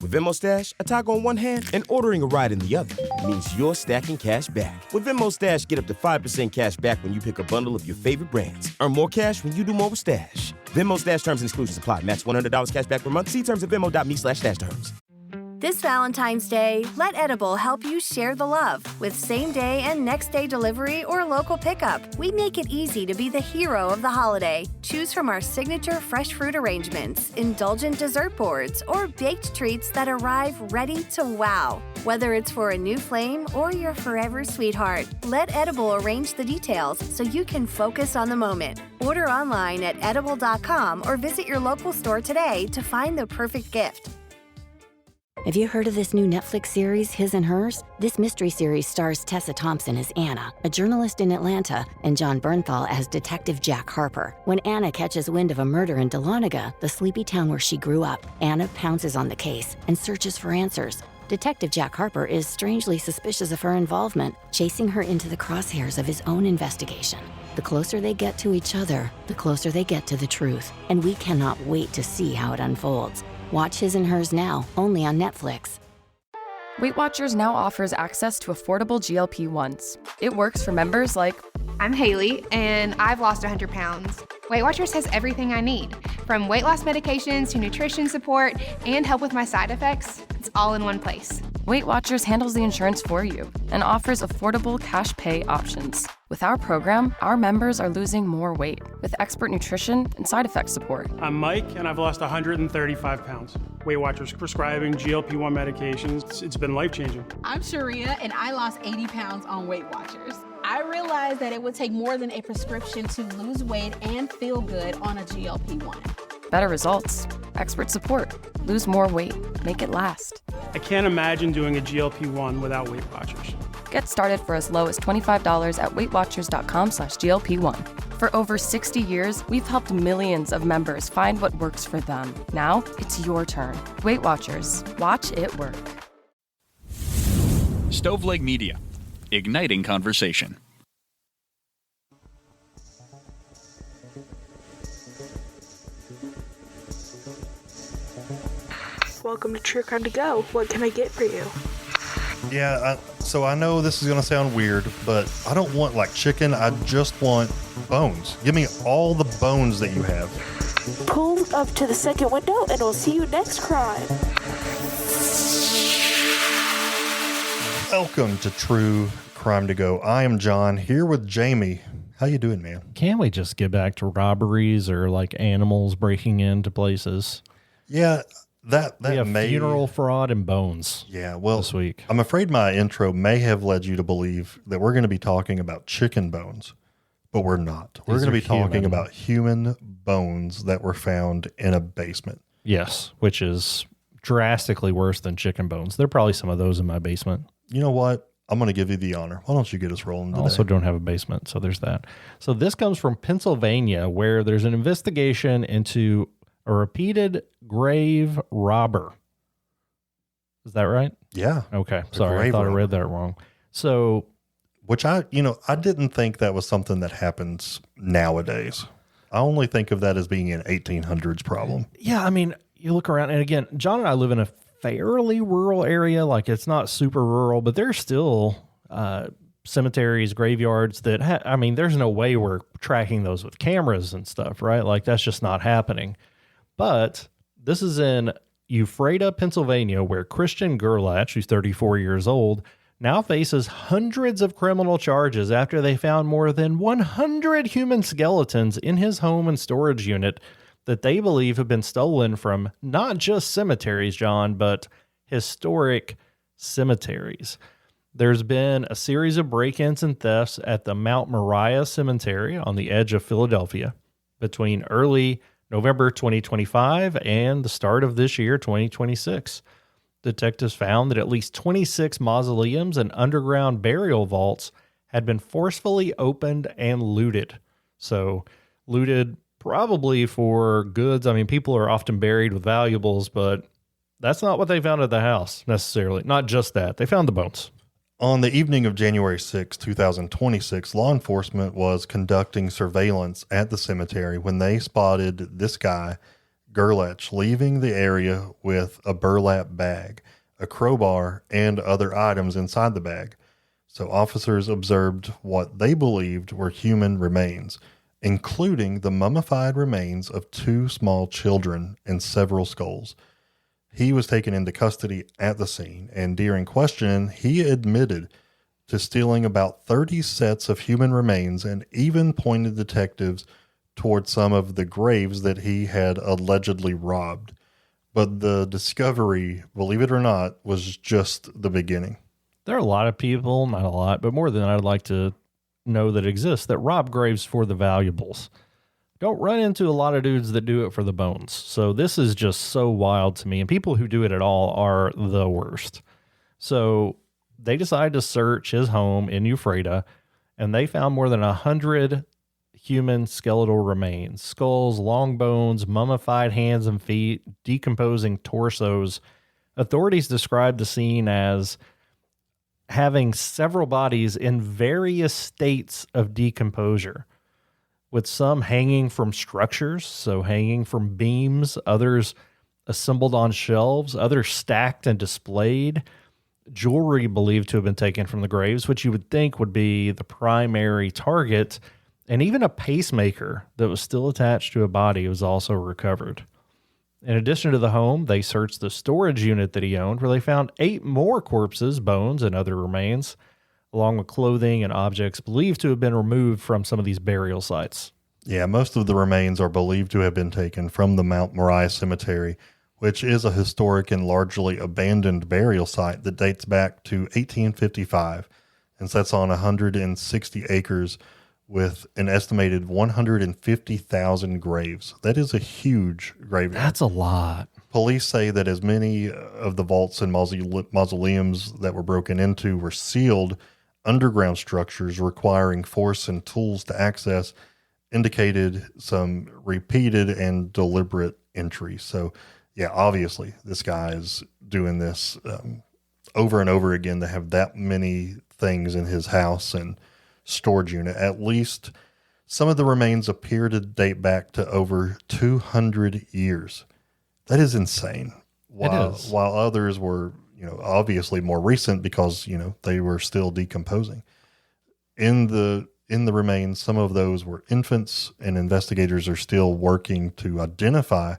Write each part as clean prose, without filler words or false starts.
With Venmo Stash, a toggle on one hand and ordering a ride in the other means you're stacking cash back. With Venmo Stash, get up to 5% cash back when you pick a bundle of your favorite brands. Earn more cash when you do more with Stash. Venmo Stash terms and exclusions apply. Max $100 cash back per month. See terms at venmo.me/stash terms. This Valentine's Day, let Edible help you share the love. With same-day and next-day delivery or local pickup, we make it easy to be the hero of the holiday. Choose from our signature fresh fruit arrangements, indulgent dessert boards, or baked treats that arrive ready to wow. Whether it's for a new flame or your forever sweetheart, let Edible arrange the details so you can focus on the moment. Order online at edible.com or visit your local store today to find the perfect gift. Have you heard of this new Netflix series, His and Hers? This mystery series stars Tessa Thompson as Anna, a journalist in Atlanta, and John Bernthal as Detective Jack Harper. When Anna catches wind of a murder in Dahlonega, the sleepy town where she grew up, Anna pounces on the case and searches for answers. Detective Jack Harper is strangely suspicious of her involvement, chasing her into the crosshairs of his own investigation. The closer they get to each other, the closer they get to the truth, and we cannot wait to see how it unfolds. Watch His and Hers now, only on Netflix. Weight Watchers now offers access to affordable GLP-1s. It works for members like... I'm Haley, and I've lost 100 pounds. Weight Watchers has everything I need, from weight loss medications to nutrition support and help with my side effects. It's all in one place. Weight Watchers handles the insurance for you and offers affordable cash pay options. With our program, our members are losing more weight with expert nutrition and side effect support. I'm Mike, and I've lost 135 pounds. Weight Watchers prescribing GLP-1 medications. It's been life-changing. I'm Sharia, and I lost 80 pounds on Weight Watchers. I realized that it would take more than a prescription to lose weight and feel good on a GLP-1. Better results, expert support, lose more weight, make it last. I can't imagine doing a GLP-1 without Weight Watchers. Get started for as low as $25 at weightwatchers.com/GLP1. For over 60 years, we've helped millions of members find what works for them. Now, it's your turn. Weight Watchers. Watch it work. Stoveleg Media. Igniting conversation. Welcome to True Crime to Go. What can I get for you? Yeah, so I know this is going to sound weird, but I don't want like chicken. I just want bones. Give me all the bones that you have. Pull up to the second window and we'll see you next crime. Welcome to True Crime to Go. I am John, here with Jamie. How you doing, man? Can't we just get back to robberies or like animals breaking into places? Yeah, that may... funeral fraud and bones. Yeah, well, this week. I'm afraid my intro may have led you to believe that we're going to be talking about chicken bones, but we're not. We're going to be talking about human bones that were found in a basement. Yes, which is drastically worse than chicken bones. There are probably some of those in my basement. You know what? I'm going to give you the honor. Why don't you get us rolling today? I also don't have a basement, so there's that. So this comes from Pennsylvania, where there's an investigation into a repeated grave robber. Is that right? Yeah. Okay. Sorry, I thought I read that wrong. So, which I didn't think that was something that happens nowadays. I only think of that as being an 1800s problem. Yeah, I mean, you look around, and again, John and I live in a fairly rural area. Like, it's not super rural, but there's still cemeteries, graveyards that there's no way we're tracking those with cameras and stuff, right? Like, that's just not happening. But this is in Ephrata, Pennsylvania, where Christian Gerlach, who's 34 years old, now faces hundreds of criminal charges after they found more than 100 human skeletons in his home and storage unit that they believe have been stolen from not just cemeteries, John, but historic cemeteries. There's been a series of break-ins and thefts at the Mount Moriah Cemetery on the edge of Philadelphia between early November 2025 and the start of this year, 2026. Detectives found that at least 26 mausoleums and underground burial vaults had been forcefully opened and looted. So looted probably for goods. I mean, people are often buried with valuables, but that's not what they found at the house necessarily. Not just that. They found the bones. On the evening of January 6, 2026, law enforcement was conducting surveillance at the cemetery when they spotted this guy Gerlach leaving the area with a burlap bag, a crowbar, and other items inside the bag. So officers observed what they believed were human remains, including the mummified remains of 2 small children and several skulls. He was taken into custody at the scene, and during questioning, he admitted to stealing about 30 sets of human remains and even pointed detectives towards some of the graves that he had allegedly robbed. But the discovery, believe it or not, was just the beginning. There are a lot of people, not a lot, but more than I'd like to know that exists, that rob graves for the valuables. Don't run into a lot of dudes that do it for the bones. So this is just so wild to me. And people who do it at all are the worst. So they decided to search his home in Ephrata, and they found more than 100 human skeletal remains, skulls, long bones, mummified hands and feet, decomposing torsos. Authorities described the scene as having several bodies in various states of decomposure, with some hanging from structures, so hanging from beams, others assembled on shelves, others stacked and displayed, jewelry believed to have been taken from the graves, which you would think would be the primary target, and even a pacemaker that was still attached to a body was also recovered. In addition to the home, they searched the storage unit that he owned, where they found 8 more corpses, bones, and other remains, along with clothing and objects believed to have been removed from some of these burial sites. Yeah, most of the remains are believed to have been taken from the Mount Moriah Cemetery, which is a historic and largely abandoned burial site that dates back to 1855 and sits on 160 acres with an estimated 150,000 graves. That is a huge graveyard. That's a lot. Police say that as many of the vaults and mausoleums that were broken into were sealed underground structures requiring force and tools to access, indicated some repeated and deliberate entry. So, yeah, obviously this guy is doing this over and over again to have that many things in his house and storage unit. At least some of the remains appear to date back to over 200 years. That is insane. While others were, obviously more recent because, they were still decomposing. In the remains, some of those were infants, and investigators are still working to identify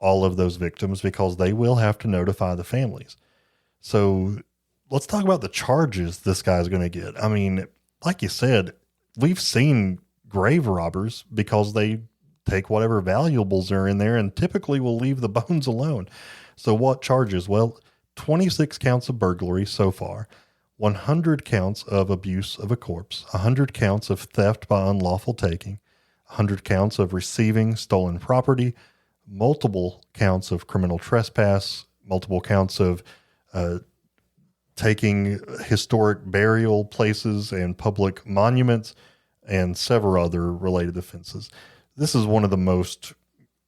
all of those victims because they will have to notify the families. So let's talk about the charges this guy's going to get. I mean, like you said, we've seen grave robbers because they take whatever valuables are in there and typically will leave the bones alone. So what charges? Well, 26 counts of burglary so far, 100 counts of abuse of a corpse, 100 counts of theft by unlawful taking, 100 counts of receiving stolen property, multiple counts of criminal trespass, multiple counts of taking historic burial places and public monuments, and several other related offenses. This is one of the most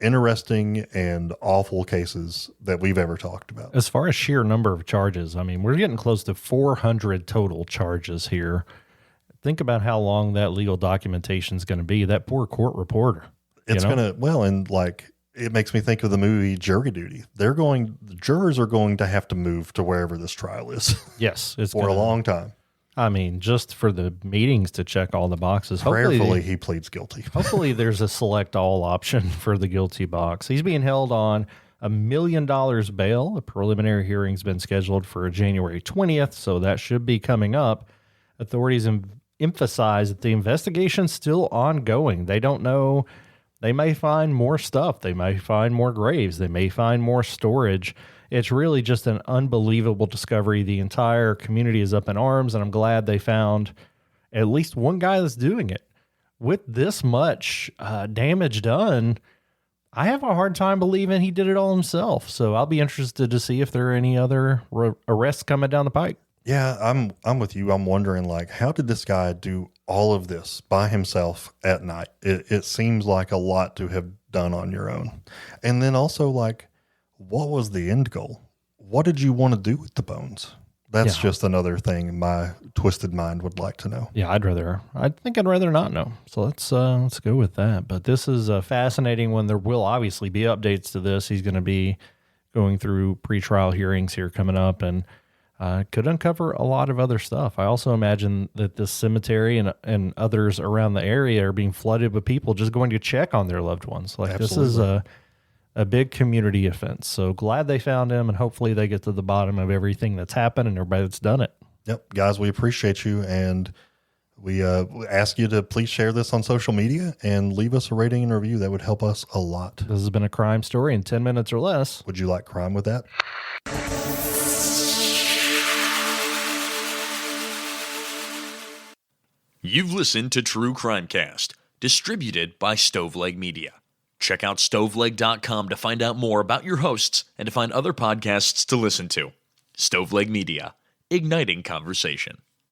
interesting and awful cases that we've ever talked about. As far as sheer number of charges, I mean, we're getting close to 400 total charges here. Think about how long that legal documentation is going to be. That poor court reporter. It's going to, and it makes me think of the movie Jury Duty. The jurors are going to have to move to wherever this trial is. Yes. It's for a long time. I mean, just for the meetings to check all the boxes. Prayerfully, he pleads guilty. Hopefully there's a select all option for the guilty box. He's being held on $1 million bail. A preliminary hearing's been scheduled for January 20th, so that should be coming up. Authorities emphasize that the investigation's still ongoing. They don't know. They may find more stuff. They may find more graves. They may find more storage. It's really just an unbelievable discovery. The entire community is up in arms, and I'm glad they found at least one guy that's doing it. With this much damage done, I have a hard time believing he did it all himself. So I'll be interested to see if there are any other arrests coming down the pike. Yeah, I'm with you. I'm wondering, how did this guy do all of this by himself at night? It seems like a lot to have done on your own. And then also, what was the end goal? What did you want to do with the bones? That's just another thing my twisted mind would like to know. Yeah, I think I'd rather not know. So let's go with that. But this is fascinating when there will obviously be updates to this. He's going to be going through pretrial hearings here coming up and could uncover a lot of other stuff. I also imagine that this cemetery and others around the area are being flooded with people just going to check on their loved ones. Like Absolutely. This is a big community offense. So glad they found him, and hopefully they get to the bottom of everything that's happened and everybody that's done it. Yep. Guys, we appreciate you, and we ask you to please share this on social media and leave us a rating and review. That would help us a lot. This has been a crime story in 10 minutes or less. Would you like crime with that? You've listened to True Crimecast, distributed by Stoveleg Media. Check out stoveleg.com to find out more about your hosts and to find other podcasts to listen to. Stoveleg Media, igniting conversation.